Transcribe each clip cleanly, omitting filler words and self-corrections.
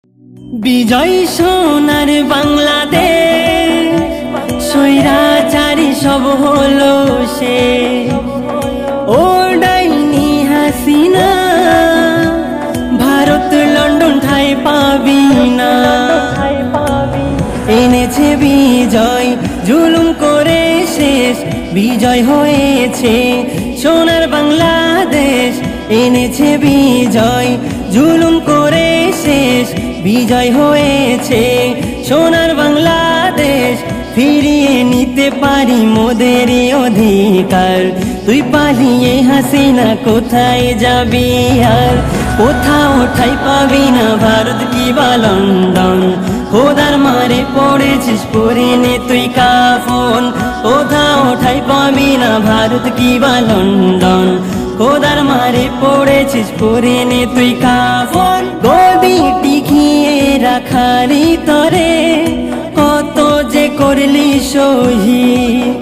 বিজয় সোনার বাংলাদেশ, স্বৈরাচারী সব হলো সে। ও ডাইনি হাসিনা, ভারত লন্ডন ঠাই পাবি না। এনেছে বিজয়, জুলুম করে শেষ, বিজয় হয়েছে সোনার বাংলাদেশ। এনেছে বিজয়, জুলুম করে শেষ, বিজয় হয়েছে সোনার বাংলাদেশ। ফিরিয়ে নিতে পারি মোদের অধিকার, তুই পালিয়ে হাসিনা কোথায় যাবি আর? কোথাও ঠাই পাবি না ভারত কিবা লন্ডন, খোদার মারে পড়েছিস পরে নে তুই কাফন। কোথাও ঠাই পাবি না ভারত কিবা লন্ডন, খোদার মারে পড়েছিস পরে নে তুই কাফন। গদি টিকিয়ে রাখারি তরে কত যে করলি শহীদ,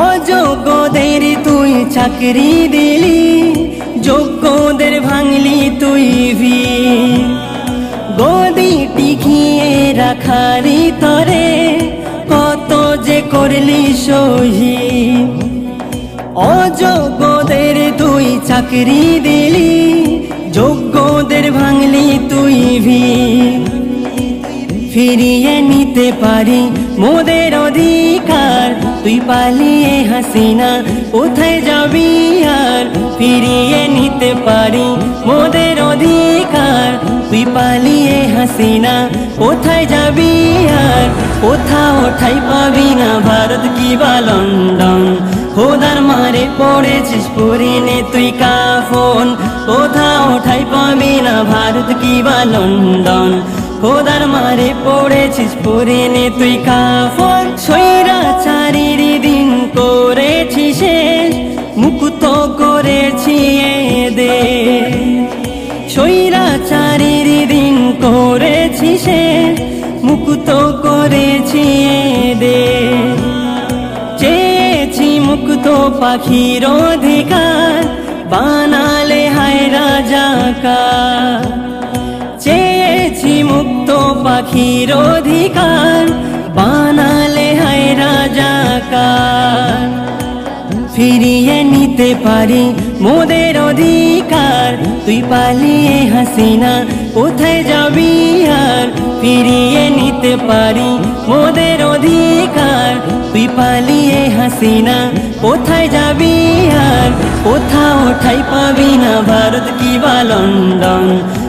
অযোগ্যদের তুই চাকরি দিলি, যোগ্যদের ভাঙলি তুই ভিড়। গদি টিকিয়ে রাখারি তরে কত যে করলি শহীদ, অযোগ্যদের তুই চাকরি দিলি, যোগ্যদের ভাঙলি তুই ভিড়। ফিরিয়ে নিতে পারি মোদের অধিকার, তুই পালিয়ে হাসিনা কোথায় যাবি আর? ফিরিয়ে নিতে পারি মোদের অধিকার, তুই পালিয়ে হাসিনা কোথায় যাবি আর? কোথাও ঠাই পাবি না ভারত কিবা লন্ডন, খোদার মারে পড়েছিস পরে নে তুই কাফন। কোথাও ঠাই পাবি না ভারত কিবা লন্ডন, খোদার মারে পড়েছিস পরে নে তুই কাফন। স্বৈরাচারীর দিন করেছি শেষ, মুক্ত করেছি এদের। স্বৈরাচারীর দিন করেছি শেষ, মুক্ত করেছি এদের। চেয়েছি মুক্ত পাখির অধিকার, বানালে হায় রাজাকার। চেয়েছি মুক্ত পাখির অধিকার, বানালে হায় রাজাকার। ফিরিয়ে নিতে পারি মোদের অধিকার, তুই পালিয়ে হাসিনা কোথায় যাবি আর? ফিরিয়ে নিতে পারি মোদের অধিকার, তুই পালিয়ে হাসিনা কোথায় যাবি আর? কোথাও ঠাই পাবি না ভারত কিবা লন্ডন,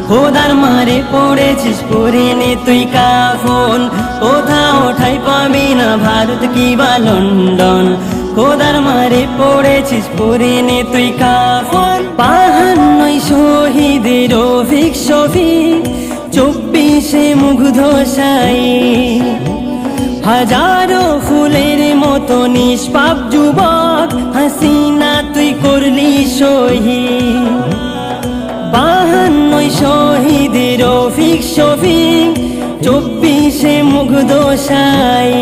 খোদার মারে পড়েছিস পরে নে তুই কাফন। কোথাও ঠাই পাবি না ভারত কিবা লন্ডন, খোদার মারে পড়েছিস পরে নে তুই কাফন। ৫২ শহীদের অভিক শফিক, ২৪ মুগ্ধ সাই, হাজারো ফুলের মতো নিষ্পাপ যুবক হাসিনা তুই করলি শহীদ। ৫২ শহীদের অভিক শফিক, ২৪ মুগ্ধ সাই,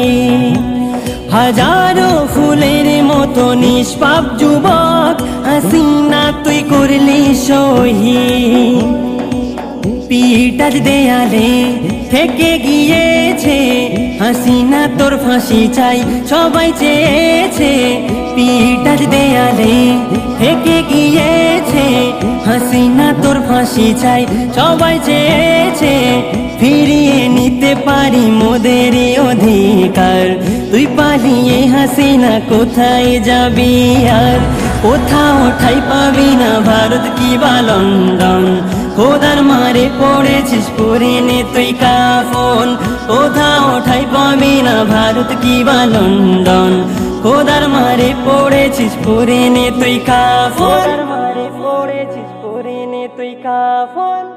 হাজারো ফুলের মতো নিষ্পাপ যুবক হাসিনা তুই করলি শহীদ। পিটার দেয়ালে থেকে গিয়েছে হাসিনা তোর ফাঁসি চাই সবাই চেয়েছে। পিটার দেয়ালে থেকে গিয়েছে হাসিনা তোর ফাঁসি চাই সবাই চেয়েছে। ফিরিয়ে নিতে পারি মোদের অধিকার, তুই পালিয়ে হাসিনা কোথায় যাবি আর? কোথাও ঠাই পাবি না ভারত কিবা লন্ডন, খোদার মারে পড়েছিস পরে নে তুই কাফন। কোথাও ঠাই পাবি না ভারত কিবা লন্ডন, খোদার মারে পড়েছিস পরে নে তুই কাফন। খোদার মারে পড়েছিস পরে নে তুই কাফন।